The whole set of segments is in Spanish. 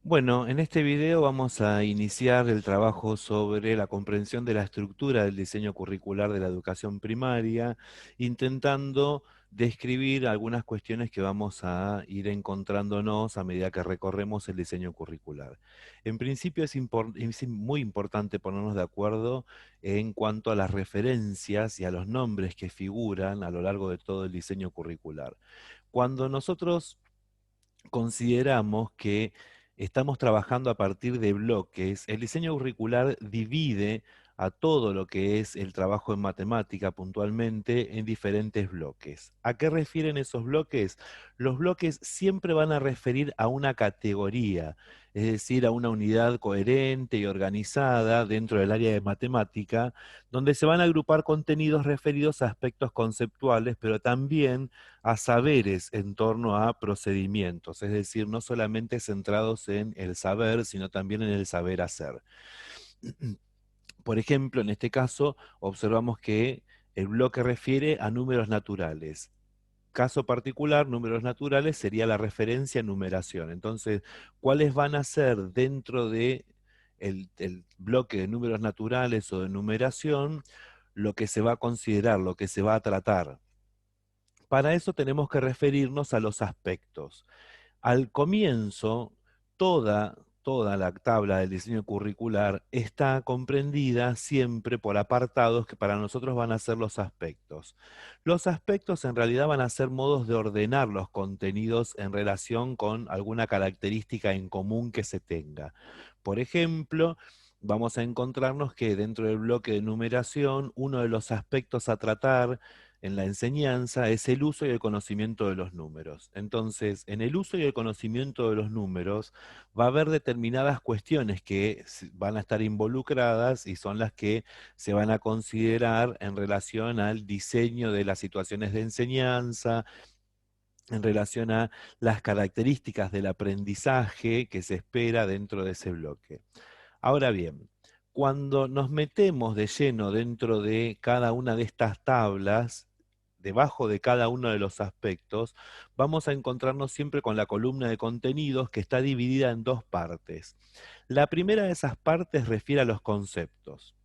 Bueno, en este video vamos a iniciar el trabajo sobre la comprensión de la estructura del diseño curricular de la educación primaria, intentando describir algunas cuestiones que vamos a ir encontrándonos a medida que recorremos el diseño curricular. En principio es muy importante ponernos de acuerdo en cuanto a las referencias y a los nombres que figuran a lo largo de todo el diseño curricular. Cuando nosotros consideramos que estamos trabajando a partir de bloques, el diseño curricular divide a todo lo que es el trabajo en matemática puntualmente en diferentes bloques. ¿A qué refieren esos bloques? Los bloques siempre van a referir a una categoría, es decir, a una unidad coherente y organizada dentro del área de matemática, donde se van a agrupar contenidos referidos a aspectos conceptuales, pero también a saberes en torno a procedimientos, es decir, no solamente centrados en el saber, sino también en el saber hacer. Por ejemplo, en este caso, observamos que el bloque refiere a números naturales. Caso particular, números naturales, sería la referencia a numeración. Entonces, ¿cuáles van a ser dentro de el bloque de números naturales o de numeración lo que se va a considerar, lo que se va a tratar? Para eso tenemos que referirnos a los aspectos. Al comienzo, toda la tabla del diseño curricular está comprendida siempre por apartados que para nosotros van a ser los aspectos. Los aspectos en realidad van a ser modos de ordenar los contenidos en relación con alguna característica en común que se tenga. Por ejemplo, vamos a encontrarnos que dentro del bloque de numeración, uno de los aspectos a tratar en la enseñanza es el uso y el conocimiento de los números. Entonces, en el uso y el conocimiento de los números va a haber determinadas cuestiones que van a estar involucradas y son las que se van a considerar en relación al diseño de las situaciones de enseñanza, en relación a las características del aprendizaje que se espera dentro de ese bloque. Ahora bien, cuando nos metemos de lleno dentro de cada una de estas tablas, debajo de cada uno de los aspectos, vamos a encontrarnos siempre con la columna de contenidos que está dividida en dos partes. La primera de esas partes refiere a los conceptos.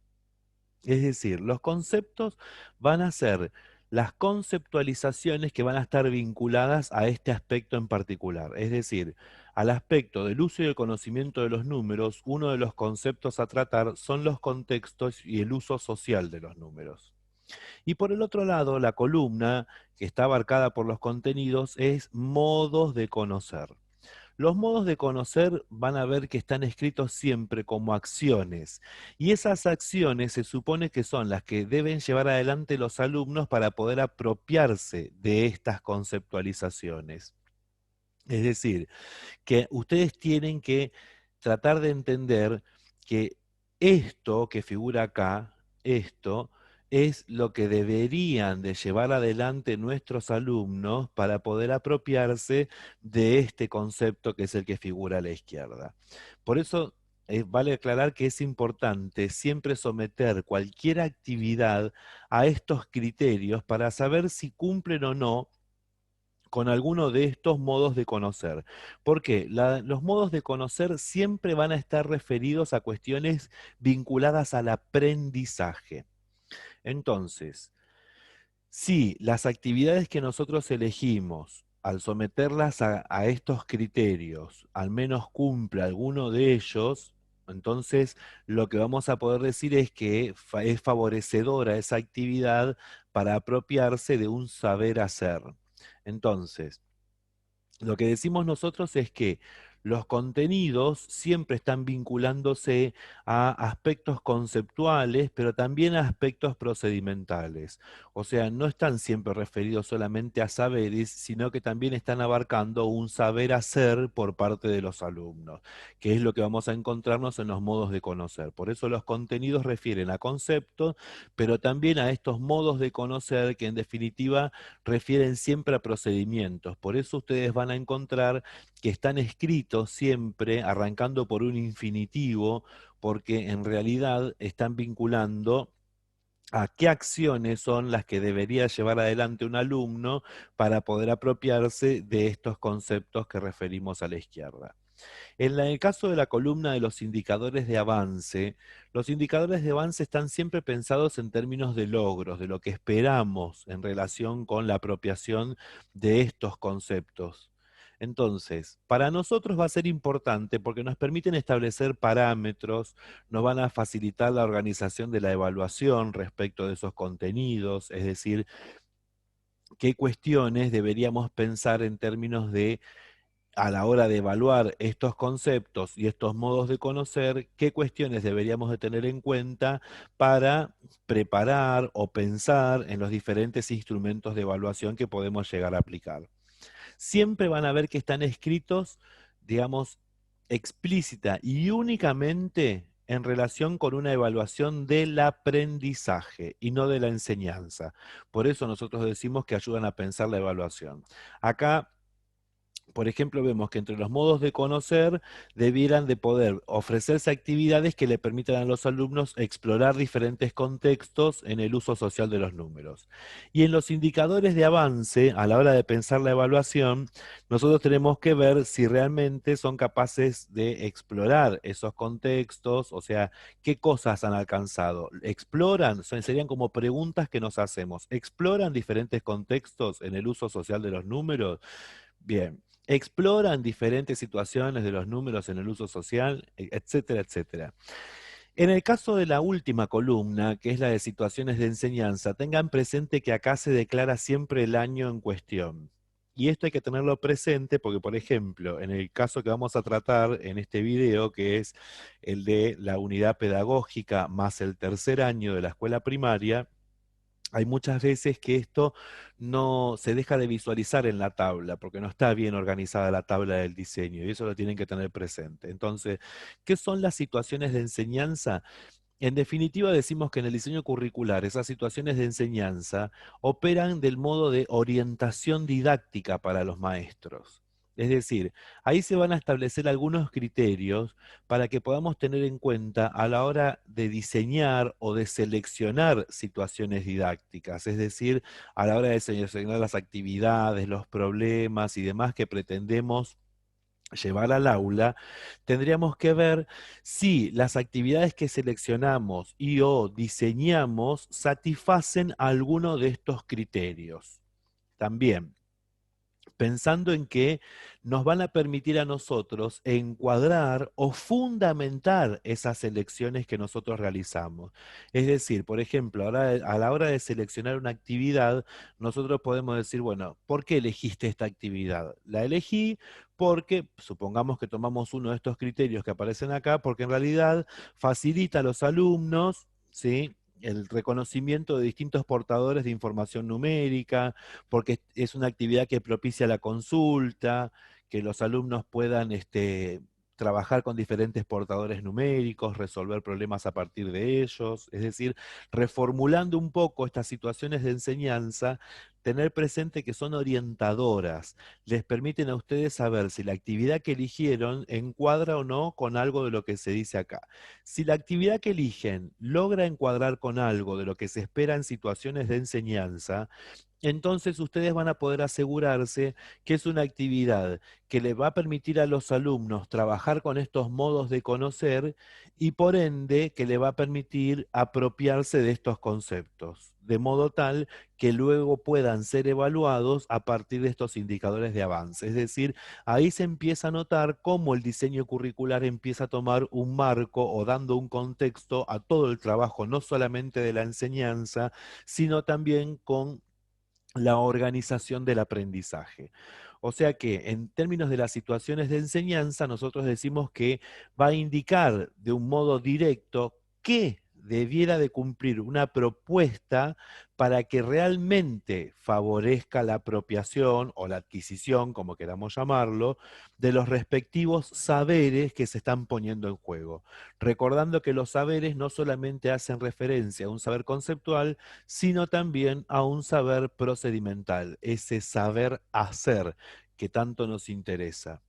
Es decir, los conceptos van a ser las conceptualizaciones que van a estar vinculadas a este aspecto en particular. Es decir, al aspecto del uso y el conocimiento de los números, uno de los conceptos a tratar son los contextos y el uso social de los números. Y por el otro lado, la columna que está abarcada por los contenidos es modos de conocer. Los modos de conocer van a ver que están escritos siempre como acciones, y esas acciones se supone que son las que deben llevar adelante los alumnos para poder apropiarse de estas conceptualizaciones. Es decir, que ustedes tienen que tratar de entender que esto que figura acá, esto, es lo que deberían de llevar adelante nuestros alumnos para poder apropiarse de este concepto que es el que figura a la izquierda. Por eso vale aclarar que es importante siempre someter cualquier actividad a estos criterios para saber si cumplen o no con alguno de estos modos de conocer. Porque los modos de conocer siempre van a estar referidos a cuestiones vinculadas al aprendizaje. Entonces, si las actividades que nosotros elegimos, al someterlas a estos criterios, al menos cumple alguno de ellos, entonces lo que vamos a poder decir es que es favorecedora esa actividad para apropiarse de un saber hacer. Entonces, lo que decimos nosotros es que los contenidos siempre están vinculándose a aspectos conceptuales, pero también a aspectos procedimentales. O sea, no están siempre referidos solamente a saberes, sino que también están abarcando un saber hacer por parte de los alumnos, que es lo que vamos a encontrarnos en los modos de conocer. Por eso los contenidos refieren a conceptos, pero también a estos modos de conocer que en definitiva refieren siempre a procedimientos. Por eso ustedes van a encontrar que están escritos siempre arrancando por un infinitivo, porque en realidad están vinculando a qué acciones son las que debería llevar adelante un alumno para poder apropiarse de estos conceptos que referimos a la izquierda. En el caso de la columna de los indicadores de avance están siempre pensados en términos de logros, de lo que esperamos en relación con la apropiación de estos conceptos. Entonces, para nosotros va a ser importante porque nos permiten establecer parámetros, nos van a facilitar la organización de la evaluación respecto de esos contenidos, es decir, qué cuestiones deberíamos pensar en términos de a la hora de evaluar estos conceptos y estos modos de conocer, qué cuestiones deberíamos de tener en cuenta para preparar o pensar en los diferentes instrumentos de evaluación que podemos llegar a aplicar. Siempre van a ver que están escritos, digamos, explícita y únicamente en relación con una evaluación del aprendizaje y no de la enseñanza. Por eso nosotros decimos que ayudan a pensar la evaluación. Acá por ejemplo, vemos que entre los modos de conocer debieran de poder ofrecerse actividades que le permitan a los alumnos explorar diferentes contextos en el uso social de los números. Y en los indicadores de avance, a la hora de pensar la evaluación, nosotros tenemos que ver si realmente son capaces de explorar esos contextos, o sea, qué cosas han alcanzado. ¿Exploran? Serían como preguntas que nos hacemos. ¿Exploran diferentes contextos en el uso social de los números? Bien, exploran diferentes situaciones de los números en el uso social, etcétera, etcétera. En el caso de la última columna, que es la de situaciones de enseñanza, tengan presente que acá se declara siempre el año en cuestión. Y esto hay que tenerlo presente porque, por ejemplo, en el caso que vamos a tratar en este video, que es el de la unidad pedagógica más el tercer año de la escuela primaria, hay muchas veces que esto no se deja de visualizar en la tabla, porque no está bien organizada la tabla del diseño, y eso lo tienen que tener presente. Entonces, ¿qué son las situaciones de enseñanza? En definitiva, decimos que en el diseño curricular esas situaciones de enseñanza operan del modo de orientación didáctica para los maestros. Es decir, ahí se van a establecer algunos criterios para que podamos tener en cuenta a la hora de diseñar o de seleccionar situaciones didácticas, es decir, a la hora de seleccionar las actividades, los problemas y demás que pretendemos llevar al aula, tendríamos que ver si las actividades que seleccionamos y o diseñamos satisfacen alguno de estos criterios. También, pensando en que nos van a permitir a nosotros encuadrar o fundamentar esas elecciones que nosotros realizamos. Es decir, por ejemplo, a la hora de seleccionar una actividad, nosotros podemos decir, bueno, ¿por qué elegiste esta actividad? La elegí porque, supongamos que tomamos uno de estos criterios que aparecen acá, porque en realidad facilita a los alumnos, ¿sí?, el reconocimiento de distintos portadores de información numérica, porque es una actividad que propicia la consulta, que los alumnos puedan trabajar con diferentes portadores numéricos, resolver problemas a partir de ellos, es decir, reformulando un poco estas situaciones de enseñanza, tener presente que son orientadoras, les permiten a ustedes saber si la actividad que eligieron encuadra o no con algo de lo que se dice acá. Si la actividad que eligen logra encuadrar con algo de lo que se espera en situaciones de enseñanza, entonces ustedes van a poder asegurarse que es una actividad que le va a permitir a los alumnos trabajar con estos modos de conocer y por ende que le va a permitir apropiarse de estos conceptos, de modo tal que luego puedan ser evaluados a partir de estos indicadores de avance. Es decir, ahí se empieza a notar cómo el diseño curricular empieza a tomar un marco o dando un contexto a todo el trabajo, no solamente de la enseñanza, sino también con la organización del aprendizaje. O sea que en términos de las situaciones de enseñanza, nosotros decimos que va a indicar de un modo directo qué debiera de cumplir una propuesta para que realmente favorezca la apropiación o la adquisición, como queramos llamarlo, de los respectivos saberes que se están poniendo en juego. Recordando que los saberes no solamente hacen referencia a un saber conceptual, sino también a un saber procedimental, ese saber hacer que tanto nos interesa.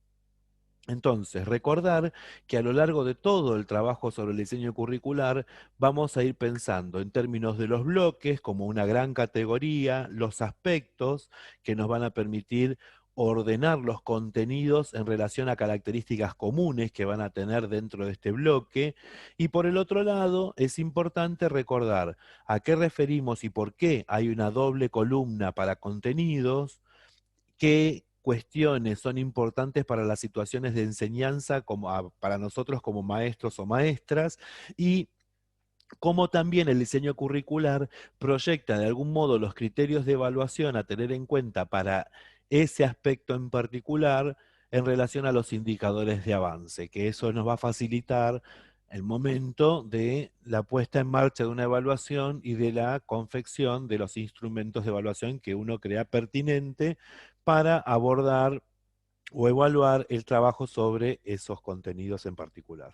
Entonces, recordar que a lo largo de todo el trabajo sobre el diseño curricular vamos a ir pensando en términos de los bloques como una gran categoría, los aspectos que nos van a permitir ordenar los contenidos en relación a características comunes que van a tener dentro de este bloque. Y por el otro lado, es importante recordar a qué referimos y por qué hay una doble columna para contenidos, qué cuestiones son importantes para las situaciones de enseñanza para nosotros como maestros o maestras, y cómo también el diseño curricular proyecta de algún modo los criterios de evaluación a tener en cuenta para ese aspecto en particular en relación a los indicadores de avance, que eso nos va a facilitar el momento de la puesta en marcha de una evaluación y de la confección de los instrumentos de evaluación que uno crea pertinente para abordar o evaluar el trabajo sobre esos contenidos en particular.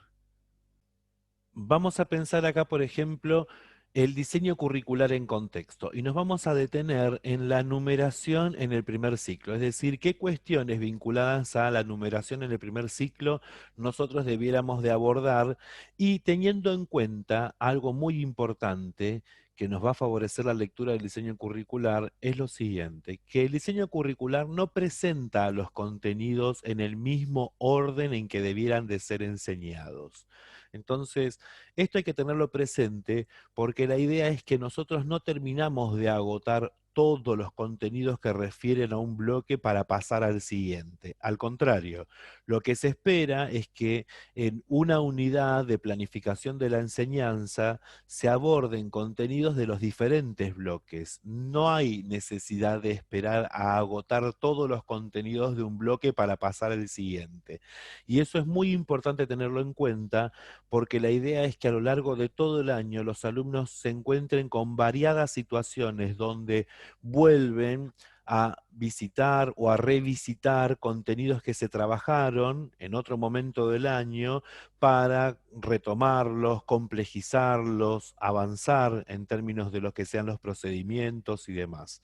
Vamos a pensar acá, por ejemplo, el diseño curricular en contexto y nos vamos a detener en la numeración en el primer ciclo, es decir, qué cuestiones vinculadas a la numeración en el primer ciclo nosotros debiéramos de abordar, y teniendo en cuenta algo muy importante que nos va a favorecer la lectura del diseño curricular, es lo siguiente: que el diseño curricular no presenta los contenidos en el mismo orden en que debieran de ser enseñados. Entonces, esto hay que tenerlo presente porque la idea es que nosotros no terminamos de agotar todos los contenidos que refieren a un bloque para pasar al siguiente. Al contrario, lo que se espera es que en una unidad de planificación de la enseñanza se aborden contenidos de los diferentes bloques. No hay necesidad de esperar a agotar todos los contenidos de un bloque para pasar al siguiente. Y eso es muy importante tenerlo en cuenta porque la idea es que a lo largo de todo el año los alumnos se encuentren con variadas situaciones donde vuelven a visitar o a revisitar contenidos que se trabajaron en otro momento del año para retomarlos, complejizarlos, avanzar en términos de lo que sean los procedimientos y demás.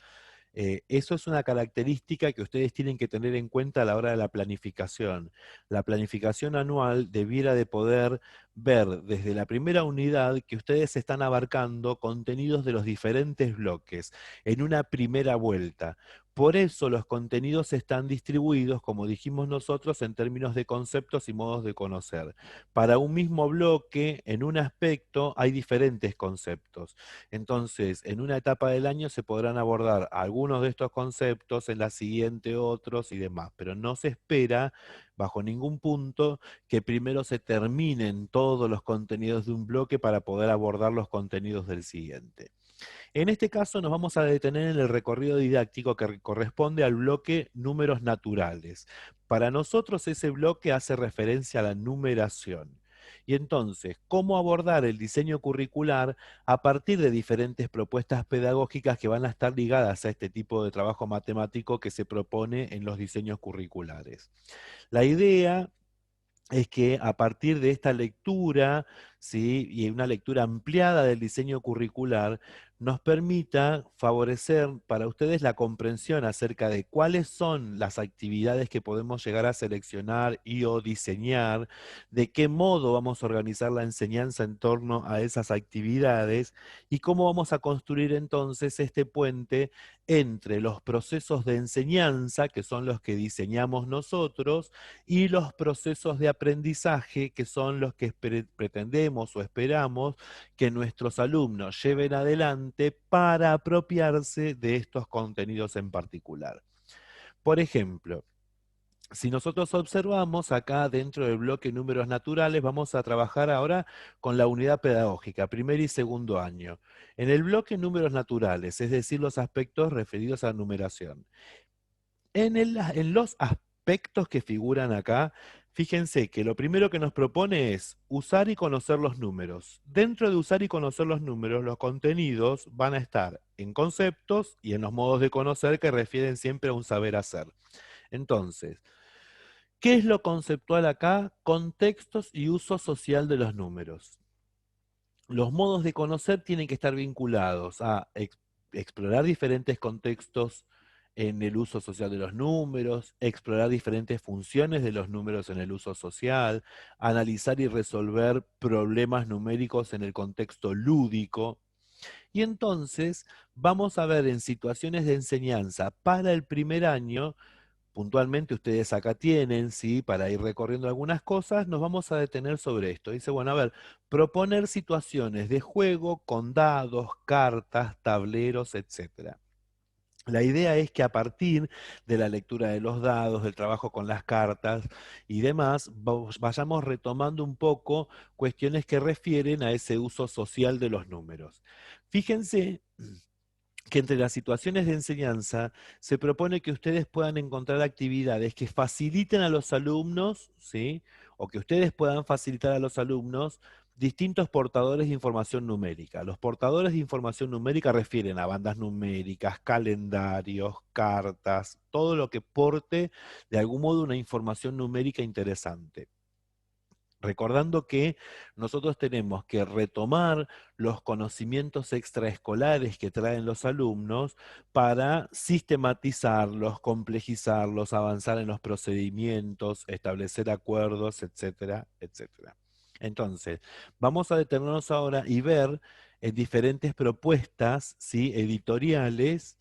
Eso es una característica que ustedes tienen que tener en cuenta a la hora de la planificación. La planificación anual debiera de poder ver desde la primera unidad que ustedes están abarcando contenidos de los diferentes bloques en una primera vuelta. Por eso los contenidos están distribuidos, como dijimos nosotros, en términos de conceptos y modos de conocer. Para un mismo bloque, en un aspecto, hay diferentes conceptos. Entonces, en una etapa del año se podrán abordar algunos de estos conceptos, en la siguiente otros y demás, pero no se espera bajo ningún punto que primero se terminen todos los contenidos de un bloque para poder abordar los contenidos del siguiente. En este caso nos vamos a detener en el recorrido didáctico que corresponde al bloque números naturales. Para nosotros ese bloque hace referencia a la numeración. Y entonces, ¿cómo abordar el diseño curricular a partir de diferentes propuestas pedagógicas que van a estar ligadas a este tipo de trabajo matemático que se propone en los diseños curriculares? La idea es que a partir de esta lectura, ¿sí? Y una lectura ampliada del diseño curricular, nos permita favorecer para ustedes la comprensión acerca de cuáles son las actividades que podemos llegar a seleccionar y o diseñar, de qué modo vamos a organizar la enseñanza en torno a esas actividades y cómo vamos a construir entonces este puente entre los procesos de enseñanza, que son los que diseñamos nosotros, y los procesos de aprendizaje, que son los que pretendemos o esperamos que nuestros alumnos lleven adelante para apropiarse de estos contenidos en particular. Por ejemplo, si nosotros observamos acá dentro del bloque números naturales, vamos a trabajar ahora con la unidad pedagógica, primer y segundo año. En el bloque números naturales, es decir, los aspectos referidos a numeración. En los aspectos que figuran acá, fíjense que lo primero que nos propone es usar y conocer los números. Dentro de usar y conocer los números, los contenidos van a estar en conceptos y en los modos de conocer que refieren siempre a un saber hacer. Entonces, ¿qué es lo conceptual acá? Contextos y uso social de los números. Los modos de conocer tienen que estar vinculados a explorar diferentes contextos en el uso social de los números, explorar diferentes funciones de los números en el uso social, analizar y resolver problemas numéricos en el contexto lúdico. Y entonces vamos a ver en situaciones de enseñanza para el primer año puntualmente ustedes acá tienen, ¿sí? Para ir recorriendo algunas cosas, nos vamos a detener sobre esto. Dice, bueno, a ver, proponer situaciones de juego con dados, cartas, tableros, etcétera. La idea es que a partir de la lectura de los dados, del trabajo con las cartas y demás, vayamos retomando un poco cuestiones que refieren a ese uso social de los números. Fíjense que entre las situaciones de enseñanza se propone que ustedes puedan encontrar actividades que faciliten a los alumnos, ¿sí? O que ustedes puedan facilitar a los alumnos distintos portadores de información numérica. Los portadores de información numérica refieren a bandas numéricas, calendarios, cartas, todo lo que porte de algún modo una información numérica interesante. Recordando que nosotros tenemos que retomar los conocimientos extraescolares que traen los alumnos para sistematizarlos, complejizarlos, avanzar en los procedimientos, establecer acuerdos, etcétera, etcétera. Entonces, vamos a detenernos ahora y ver en diferentes propuestas, ¿sí? Editoriales,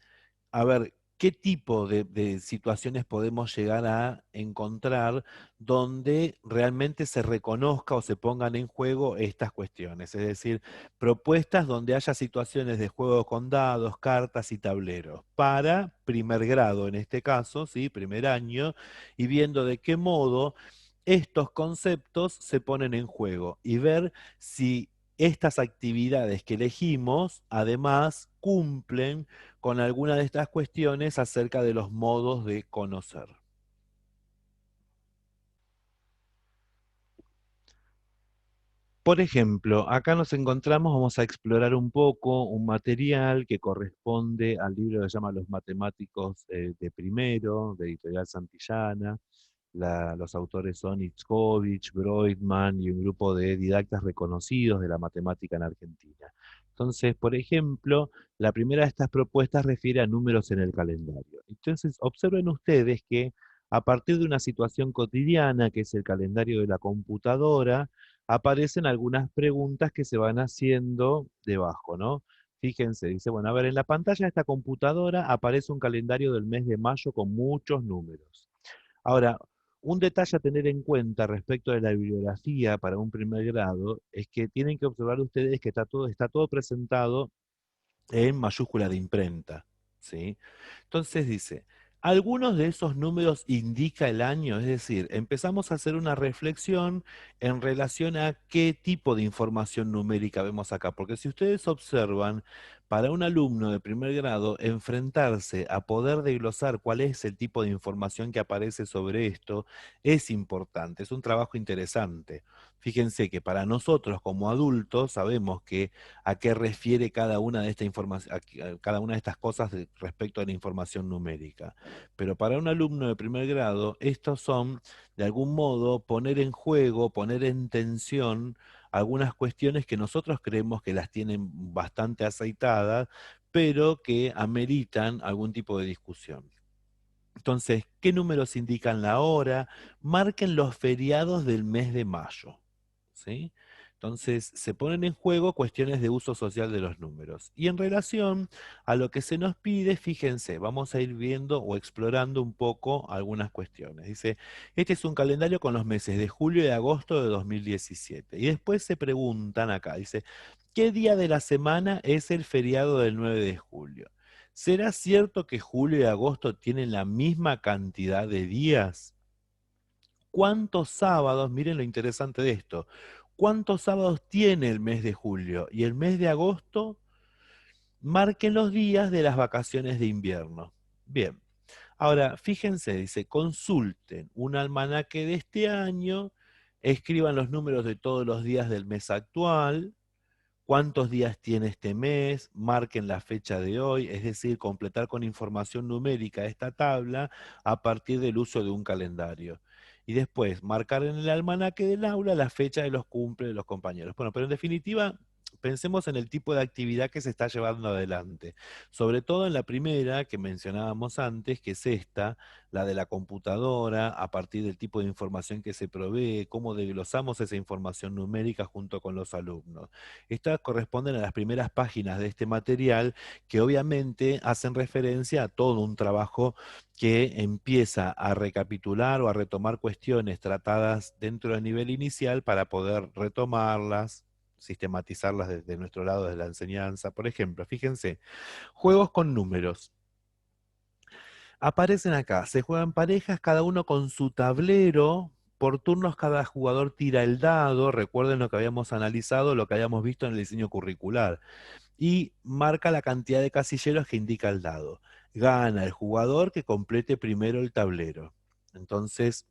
a ver qué tipo de situaciones podemos llegar a encontrar donde realmente se reconozca o se pongan en juego estas cuestiones. Es decir, propuestas donde haya situaciones de juego con dados, cartas y tableros para primer grado en este caso, ¿sí? Primer año, y viendo de qué modo estos conceptos se ponen en juego y ver si estas actividades que elegimos además cumplen con alguna de estas cuestiones acerca de los modos de conocer. Por ejemplo, acá nos encontramos, vamos a explorar un poco un material que corresponde al libro que se llama Los Matemáticos de Primero, de Editorial Santillana. Los autores son Itzkovich, Broidman y un grupo de didactas reconocidos de la matemática en Argentina. Entonces, por ejemplo, la primera de estas propuestas refiere a números en el calendario. Entonces, observen ustedes que a partir de una situación cotidiana, que es el calendario de la computadora, aparecen algunas preguntas que se van haciendo debajo, ¿no? Fíjense, dice, bueno, a ver, en la pantalla de esta computadora aparece un calendario del mes de mayo con muchos números. Ahora, un detalle a tener en cuenta respecto de la bibliografía para un primer grado es que tienen que observar ustedes que está todo presentado en mayúscula de imprenta, ¿sí? Entonces dice, algunos de esos números indica el año, es decir, empezamos a hacer una reflexión en relación a qué tipo de información numérica vemos acá, porque si ustedes observan, para un alumno de primer grado, enfrentarse a poder desglosar cuál es el tipo de información que aparece sobre esto es importante, es un trabajo interesante. Fíjense que para nosotros como adultos sabemos que a qué refiere cada una de esta información, a cada una de estas cosas respecto a la información numérica. Pero para un alumno de primer grado, estos son, de algún modo, poner en juego, poner en tensión algunas cuestiones que nosotros creemos que las tienen bastante aceitadas, pero que ameritan algún tipo de discusión. Entonces, ¿qué números indican la hora? Marquen los feriados del mes de mayo, ¿sí? Entonces, se ponen en juego cuestiones de uso social de los números. Y en relación a lo que se nos pide, fíjense, vamos a ir viendo o explorando un poco algunas cuestiones. Dice, este es un calendario con los meses de julio y agosto de 2017. Y después se preguntan acá, dice, ¿qué día de la semana es el feriado del 9 de julio? ¿Será cierto que julio y agosto tienen la misma cantidad de días? ¿Cuántos sábados, miren lo interesante de esto, cuántos sábados tiene el mes de julio y el mes de agosto? Marquen los días de las vacaciones de invierno. Bien, ahora fíjense, dice, consulten un almanaque de este año, escriban los números de todos los días del mes actual, cuántos días tiene este mes, marquen la fecha de hoy, es decir, completar con información numérica esta tabla a partir del uso de un calendario. Y después, marcar en el almanaque del aula la fecha de los cumples de los compañeros. Bueno, pero en definitiva, Pensemos en el tipo de actividad que se está llevando adelante. Sobre todo en la primera que mencionábamos antes, que es esta, la de la computadora, a partir del tipo de información que se provee, cómo desglosamos esa información numérica junto con los alumnos. Estas corresponden a las primeras páginas de este material que obviamente hacen referencia a todo un trabajo que empieza a recapitular o a retomar cuestiones tratadas dentro del nivel inicial para poder retomarlas, sistematizarlas desde nuestro lado de la enseñanza. Por ejemplo, fíjense, juegos con números. Aparecen acá, se juegan parejas, cada uno con su tablero. Por turnos cada jugador tira el dado, recuerden lo que habíamos analizado, lo que habíamos visto en el diseño curricular, y marca la cantidad de casilleros que indica el dado. Gana el jugador que complete primero el tablero. Entonces,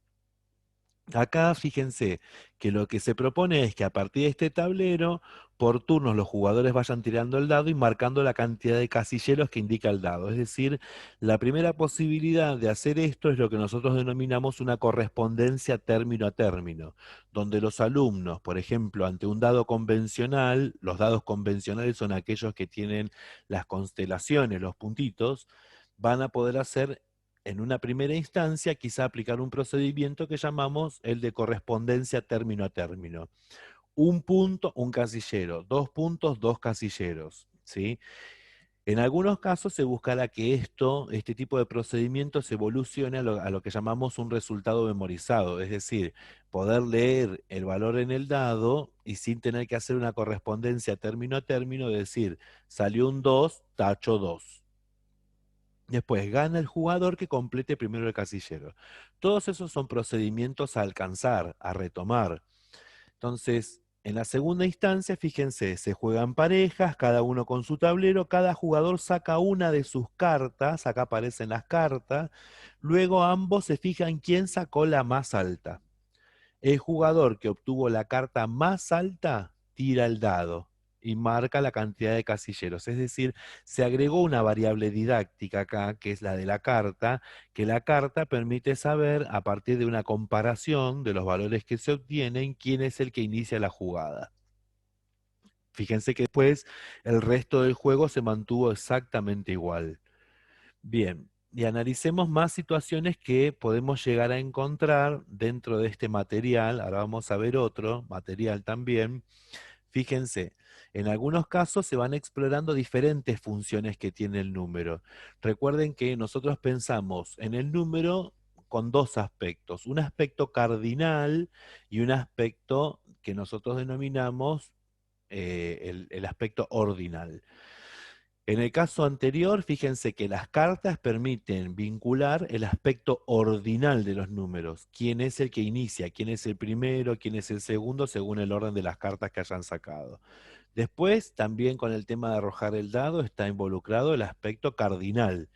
acá fíjense que lo que se propone es que a partir de este tablero, por turnos los jugadores vayan tirando el dado y marcando la cantidad de casilleros que indica el dado. Es decir, la primera posibilidad de hacer esto es lo que nosotros denominamos una correspondencia término a término, donde los alumnos, por ejemplo, ante un dado convencional, los dados convencionales son aquellos que tienen las constelaciones, los puntitos, van a poder hacer en una primera instancia, quizá aplicar un procedimiento que llamamos el de correspondencia término a término. Un punto, un casillero. Dos puntos, dos casilleros. ¿Sí? En algunos casos se buscará que este tipo de procedimientos evolucione a lo que llamamos un resultado memorizado, es decir, poder leer el valor en el dado y sin tener que hacer una correspondencia término a término, decir, salió un 2, tacho 2. Después gana el jugador que complete primero el casillero. Todos esos son procedimientos a alcanzar, a retomar. Entonces, en la segunda instancia, fíjense, se juegan parejas, cada uno con su tablero, cada jugador saca una de sus cartas, acá aparecen las cartas, luego ambos se fijan quién sacó la más alta. El jugador que obtuvo la carta más alta tira el dado y marca la cantidad de casilleros. Es decir, se agregó una variable didáctica acá, que es la de la carta, que la carta permite saber, a partir de una comparación de los valores que se obtienen, quién es el que inicia la jugada. Fíjense que después el resto del juego se mantuvo exactamente igual. Bien, y analicemos más situaciones que podemos llegar a encontrar dentro de este material. Ahora vamos a ver otro material también. Fíjense, en algunos casos se van explorando diferentes funciones que tiene el número. Recuerden que nosotros pensamos en el número con dos aspectos, un aspecto cardinal y un aspecto que nosotros denominamos el aspecto ordinal. En el caso anterior, fíjense que las cartas permiten vincular el aspecto ordinal de los números. ¿Quién es el que inicia? ¿Quién es el primero? ¿Quién es el segundo? Según el orden de las cartas que hayan sacado. Después, también con el tema de arrojar el dado, está involucrado el aspecto cardinal.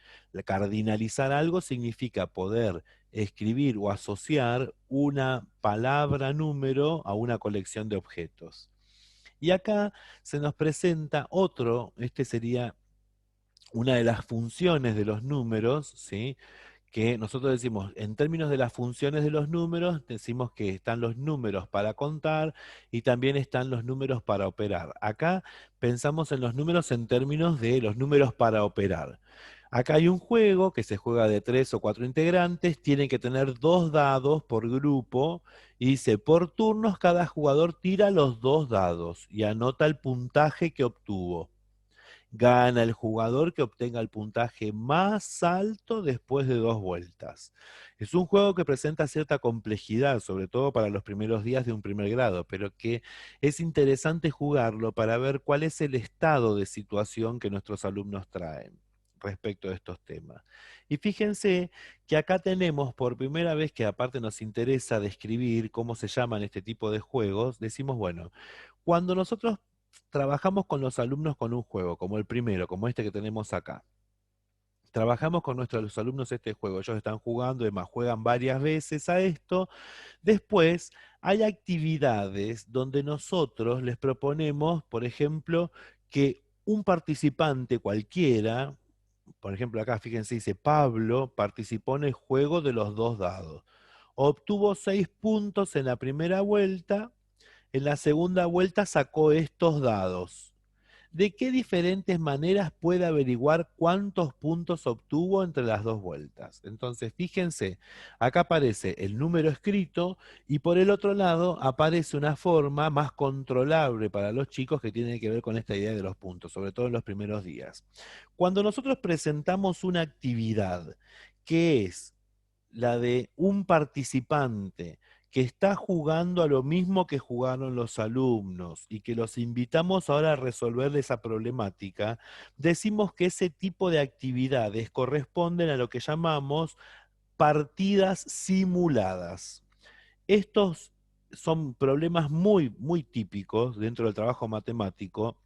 Cardinalizar algo significa poder escribir o asociar una palabra número a una colección de objetos. Y acá se nos presenta otro, este sería una de las funciones de los números, ¿sí? Que nosotros decimos, en términos de las funciones de los números, decimos que están los números para contar y también están los números para operar. Acá pensamos en los números en términos de los números para operar. Acá hay un juego que se juega de 3 o 4 integrantes, tienen que tener 2 dados por grupo y dice, por turnos cada jugador tira los 2 dados y anota el puntaje que obtuvo. Gana el jugador que obtenga el puntaje más alto después de 2 vueltas. Es un juego que presenta cierta complejidad, sobre todo para los primeros días de un primer grado, pero que es interesante jugarlo para ver cuál es el estado de situación que nuestros alumnos traen respecto de estos temas. Y fíjense que acá tenemos por primera vez que aparte nos interesa describir cómo se llaman este tipo de juegos, decimos, bueno, cuando nosotros trabajamos con los alumnos con un juego, como el primero, como este que tenemos acá. Trabajamos con nuestros alumnos este juego, ellos están jugando, además juegan varias veces a esto. Después hay actividades donde nosotros les proponemos, por ejemplo, que un participante cualquiera, por ejemplo acá fíjense, dice Pablo, participó en el juego de los 2 dados. Obtuvo 6 puntos en la primera vuelta. en la segunda vuelta sacó estos dados. ¿De qué diferentes maneras puede averiguar cuántos puntos obtuvo entre las dos vueltas? Entonces, fíjense, acá aparece el número escrito y por el otro lado aparece una forma más controlable para los chicos que tiene que ver con esta idea de los puntos, sobre todo en los primeros días. Cuando nosotros presentamos una actividad que es la de un participante que está jugando a lo mismo que jugaron los alumnos y que los invitamos ahora a resolver esa problemática, decimos que ese tipo de actividades corresponden a lo que llamamos partidas simuladas. Estos son problemas muy, muy típicos dentro del trabajo matemático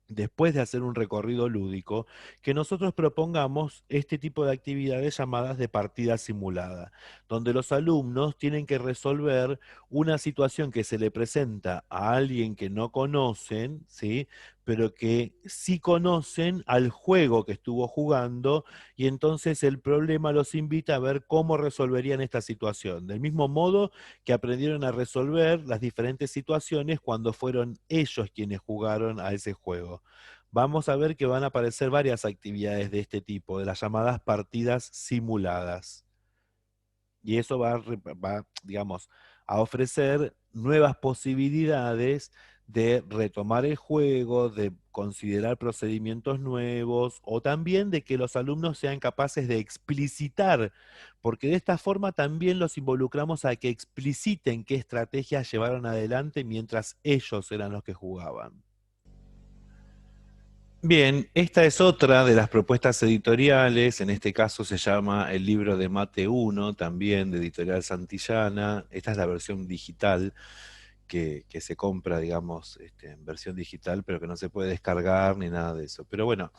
después de hacer un recorrido lúdico, que nosotros propongamos este tipo de actividades llamadas de partida simulada, donde los alumnos tienen que resolver una situación que se le presenta a alguien que no conocen, ¿sí? Pero que sí conocen al juego que estuvo jugando, y entonces el problema los invita a ver cómo resolverían esta situación. Del mismo modo que aprendieron a resolver las diferentes situaciones cuando fueron ellos quienes jugaron a ese juego. Vamos a ver que van a aparecer varias actividades de este tipo, de las llamadas partidas simuladas. Y eso va, digamos, a ofrecer nuevas posibilidades de retomar el juego, de considerar procedimientos nuevos o también de que los alumnos sean capaces de explicitar, porque de esta forma también los involucramos a que expliciten qué estrategias llevaron adelante mientras ellos eran los que jugaban. Bien, esta es otra de las propuestas editoriales, en este caso se llama El libro de Mate 1, también de Editorial Santillana. Esta es la versión digital que se compra, digamos, en versión digital, pero que no se puede descargar ni nada de eso. Pero bueno,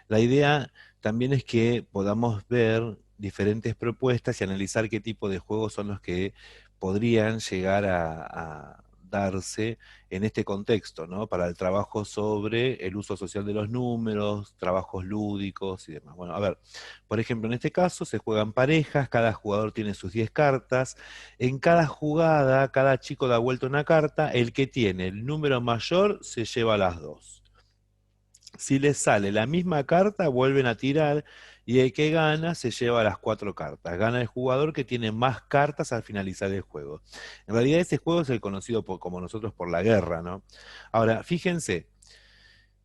la idea también es que podamos ver diferentes propuestas y analizar qué tipo de juegos son los que podrían llegar a darse en este contexto, ¿no? Para el trabajo sobre el uso social de los números, trabajos lúdicos y demás. Bueno, a ver, por ejemplo, en este caso se juegan parejas, cada jugador tiene sus 10 cartas, en cada jugada, cada chico da vuelta una carta, el que tiene el número mayor se lleva las dos. Si les sale la misma carta, vuelven a tirar y el que gana se lleva las 4 cartas. Gana el jugador que tiene más cartas al finalizar el juego. En realidad ese juego es el conocido como nosotros por la guerra, ¿no? Ahora, fíjense,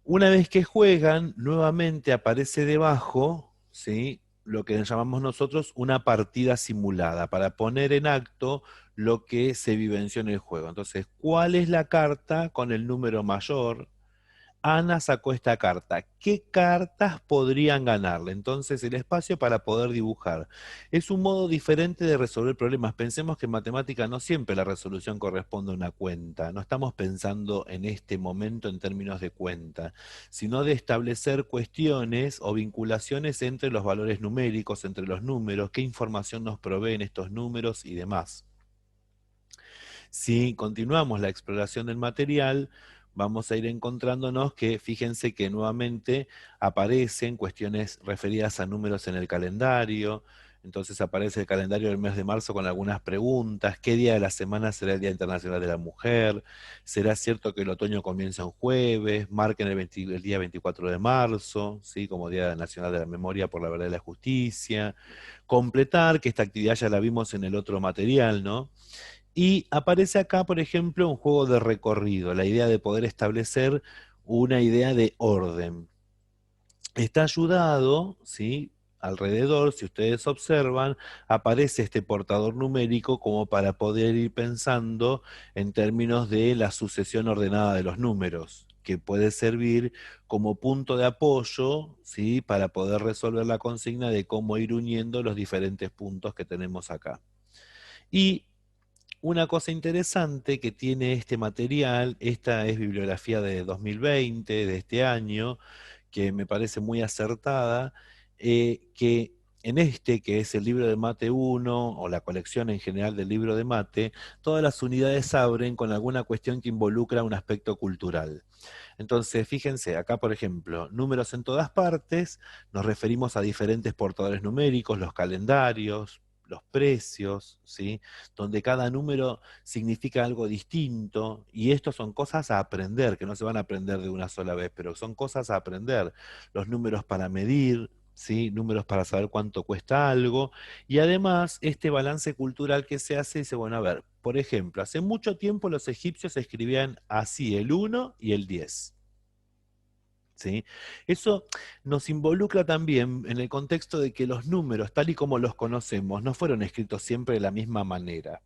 una vez que juegan, nuevamente aparece debajo, ¿sí? Lo que llamamos nosotros una partida simulada, para poner en acto lo que se vivenció en el juego. Entonces, ¿cuál es la carta con el número mayor? Ana sacó esta carta. ¿Qué cartas podrían ganarle? Entonces, el espacio para poder dibujar. Es un modo diferente de resolver problemas. Pensemos que en matemática no siempre la resolución corresponde a una cuenta. No estamos pensando en este momento en términos de cuenta, sino de establecer cuestiones o vinculaciones entre los valores numéricos, entre los números, qué información nos proveen estos números y demás. Si continuamos la exploración del material, vamos a ir encontrándonos que, fíjense que nuevamente aparecen cuestiones referidas a números en el calendario. Entonces aparece el calendario del mes de marzo con algunas preguntas. ¿Qué día de la semana será el Día Internacional de la Mujer? ¿Será cierto que el otoño comienza un jueves? Marquen el día 24 de marzo, ¿sí? Como Día Nacional de la Memoria por la Verdad y la Justicia. Completar, que esta actividad ya la vimos en el otro material, ¿no? Y aparece acá, por ejemplo, un juego de recorrido, la idea de poder establecer una idea de orden. Está ayudado, ¿sí? Alrededor, si ustedes observan, aparece este portador numérico como para poder ir pensando en términos de la sucesión ordenada de los números, que puede servir como punto de apoyo, ¿sí? Para poder resolver la consigna de cómo ir uniendo los diferentes puntos que tenemos acá. Y una cosa interesante que tiene este material, esta es bibliografía de 2020, de este año, que me parece muy acertada, que en este, que es el libro de mate 1, o la colección en general del libro de mate, todas las unidades abren con alguna cuestión que involucra un aspecto cultural. Entonces, fíjense, acá por ejemplo, números en todas partes, nos referimos a diferentes portadores numéricos, los calendarios, los precios, ¿sí? Donde cada número significa algo distinto, y esto son cosas a aprender, que no se van a aprender de una sola vez, pero son cosas a aprender. Los números para medir, ¿sí? Números para saber cuánto cuesta algo, y además este balance cultural que se hace, dice, bueno, a ver, por ejemplo, hace mucho tiempo los egipcios escribían así el 1 y el 10. ¿Sí? Eso nos involucra también en el contexto de que los números, tal y como los conocemos, no fueron escritos siempre de la misma manera.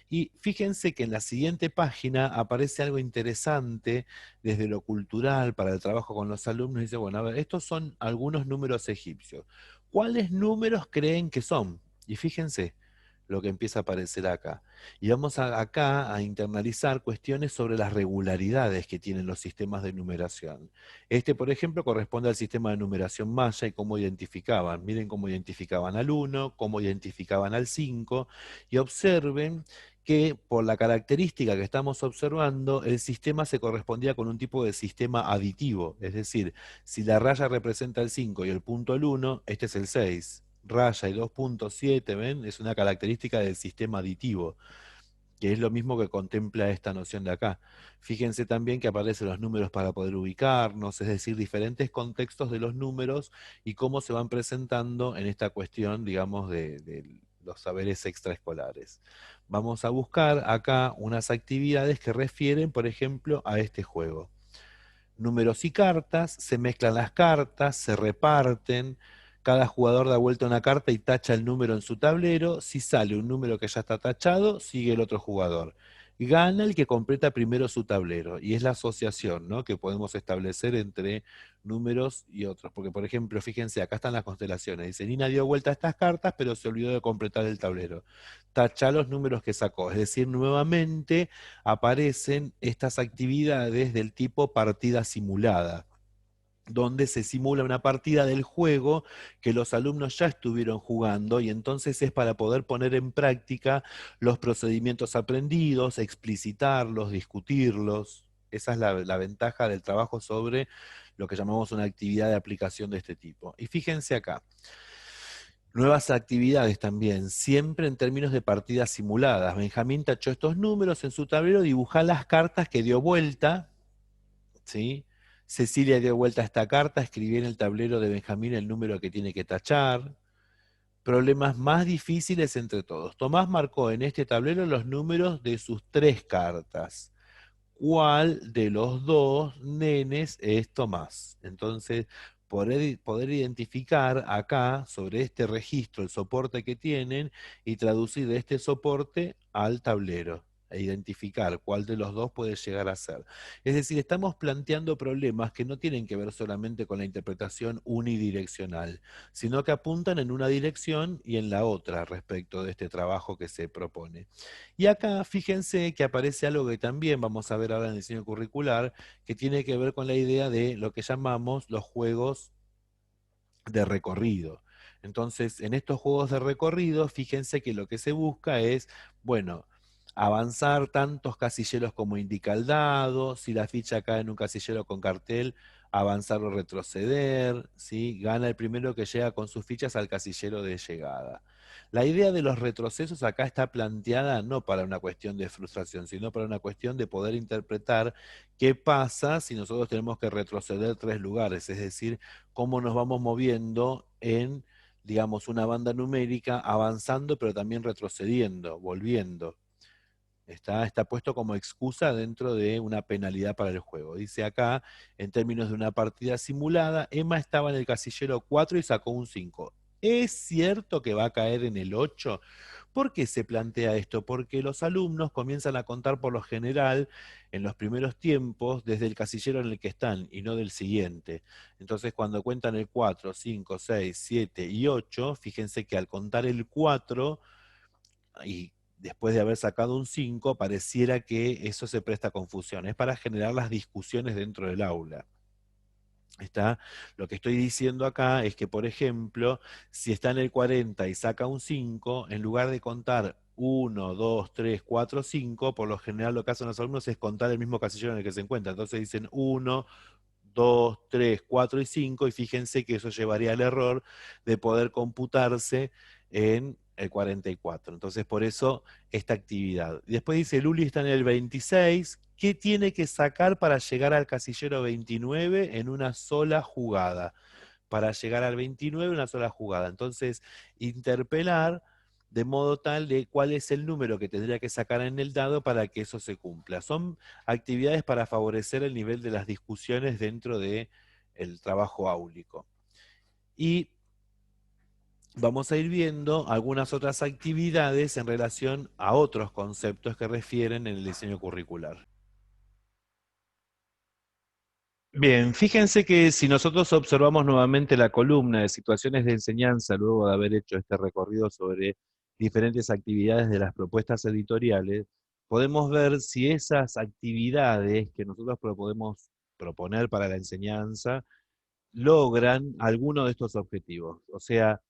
Y fíjense que en la siguiente página aparece algo interesante desde lo cultural para el trabajo con los alumnos. Dice, bueno, a ver, estos son algunos números egipcios. ¿Cuáles números creen que son? Y fíjense lo que empieza a aparecer acá. Y vamos acá a internalizar cuestiones sobre las regularidades que tienen los sistemas de numeración. Este, por ejemplo, corresponde al sistema de numeración maya y cómo identificaban. Miren cómo identificaban al 1, cómo identificaban al 5, y observen que por la característica que estamos observando, el sistema se correspondía con un tipo de sistema aditivo. Es decir, si la raya representa el 5 y el punto el 1, este es el 6. Raya y 2.7, ¿ven? Es una característica del sistema aditivo, que es lo mismo que contempla esta noción de acá. Fíjense también que aparecen los números para poder ubicarnos, es decir, diferentes contextos de los números y cómo se van presentando en esta cuestión, digamos, de los saberes extraescolares. Vamos a buscar acá unas actividades que refieren, por ejemplo, a este juego. Números y cartas, se mezclan las cartas, se reparten, cada jugador da vuelta una carta y tacha el número en su tablero. Si sale un número que ya está tachado, sigue el otro jugador. Gana el que completa primero su tablero, y es la asociación, ¿no?, que podemos establecer entre números y otros. Porque, por ejemplo, fíjense, acá están las constelaciones. Dice, Nina dio vuelta a estas cartas, pero se olvidó de completar el tablero. Tacha los números que sacó. Es decir, nuevamente aparecen estas actividades del tipo partida simulada, donde se simula una partida del juego que los alumnos ya estuvieron jugando, y entonces es para poder poner en práctica los procedimientos aprendidos, explicitarlos, discutirlos. Esa es la ventaja del trabajo sobre lo que llamamos una actividad de aplicación de este tipo. Y fíjense acá, nuevas actividades también, siempre en términos de partidas simuladas. Benjamín tachó estos números en su tablero, dibujá las cartas que dio vuelta, ¿sí? Cecilia dio vuelta a esta carta, escribí en el tablero de Benjamín el número que tiene que tachar. Problemas más difíciles entre todos. Tomás marcó en este tablero los números de sus 3 cartas. ¿Cuál de los dos nenes es Tomás? Entonces, poder identificar acá sobre este registro el soporte que tienen y traducir de este soporte al tablero e identificar cuál de los dos puede llegar a ser. Es decir, estamos planteando problemas que no tienen que ver solamente con la interpretación unidireccional, sino que apuntan en una dirección y en la otra respecto de este trabajo que se propone. Y acá fíjense que aparece algo que también vamos a ver ahora en el diseño curricular, que tiene que ver con la idea de lo que llamamos los juegos de recorrido. Entonces, en estos juegos de recorrido, fíjense que lo que se busca es, bueno, avanzar tantos casilleros como indica el dado. Si la ficha cae en un casillero con cartel, avanzar o retroceder, ¿sí? Gana el primero que llega con sus fichas al casillero de llegada. La idea de los retrocesos acá está planteada no para una cuestión de frustración, sino para una cuestión de poder interpretar qué pasa si nosotros tenemos que retroceder 3 lugares, es decir, cómo nos vamos moviendo en, digamos, una banda numérica, avanzando, pero también retrocediendo, volviendo. Está puesto como excusa dentro de una penalidad para el juego. Dice acá, en términos de una partida simulada, Emma estaba en el casillero 4 y sacó un 5. ¿Es cierto que va a caer en el 8? ¿Por qué se plantea esto? Porque los alumnos comienzan a contar por lo general en los primeros tiempos desde el casillero en el que están y no del siguiente. Entonces cuando cuentan el 4, 5, 6, 7 y 8, fíjense que al contar el 4 y después de haber sacado un 5, pareciera que eso se presta a confusión. Es para generar las discusiones dentro del aula. Lo que estoy diciendo acá es que, por ejemplo, si está en el 40 y saca un 5, en lugar de contar 1, 2, 3, 4, 5, por lo general lo que hacen los alumnos es contar el mismo casillero en el que se encuentra. Entonces dicen 1, 2, 3, 4 y 5, y fíjense que eso llevaría al error de poder computarse en el 44. Entonces, por eso esta actividad. Y después dice, Luli está en el 26. ¿Qué tiene que sacar para llegar al casillero 29 en una sola jugada? Para llegar al 29 en una sola jugada. Entonces, interpelar de modo tal de cuál es el número que tendría que sacar en el dado para que eso se cumpla. Son actividades para favorecer el nivel de las discusiones dentro del trabajo áulico. Y vamos a ir viendo algunas otras actividades en relación a otros conceptos que refieren en el diseño curricular. Bien, fíjense que si nosotros observamos nuevamente la columna de situaciones de enseñanza, luego de haber hecho este recorrido sobre diferentes actividades de las propuestas editoriales, podemos ver si esas actividades que nosotros podemos proponer para la enseñanza logran alguno de estos objetivos. O sea,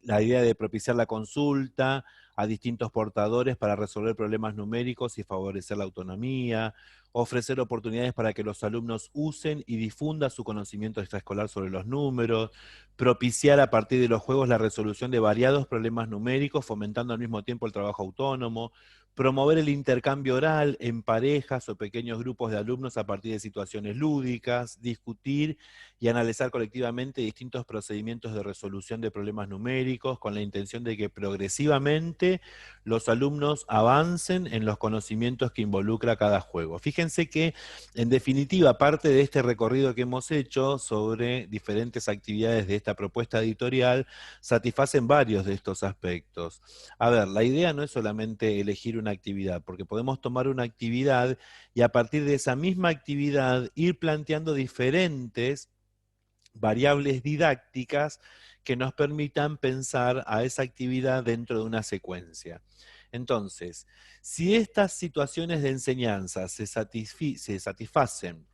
la idea de propiciar la consulta a distintos portadores para resolver problemas numéricos y favorecer la autonomía, ofrecer oportunidades para que los alumnos usen y difundan su conocimiento extraescolar sobre los números, propiciar a partir de los juegos la resolución de variados problemas numéricos, fomentando al mismo tiempo el trabajo autónomo, promover el intercambio oral en parejas o pequeños grupos de alumnos a partir de situaciones lúdicas, discutir y analizar colectivamente distintos procedimientos de resolución de problemas numéricos con la intención de que progresivamente los alumnos avancen en los conocimientos que involucra cada juego. Fíjense que, en definitiva, parte de este recorrido que hemos hecho sobre diferentes actividades de esta propuesta editorial satisfacen varios de estos aspectos. A ver, la idea no es solamente elegir una actividad, porque podemos tomar una actividad y a partir de esa misma actividad ir planteando diferentes variables didácticas que nos permitan pensar a esa actividad dentro de una secuencia. Entonces, si estas situaciones de enseñanza se satisfacen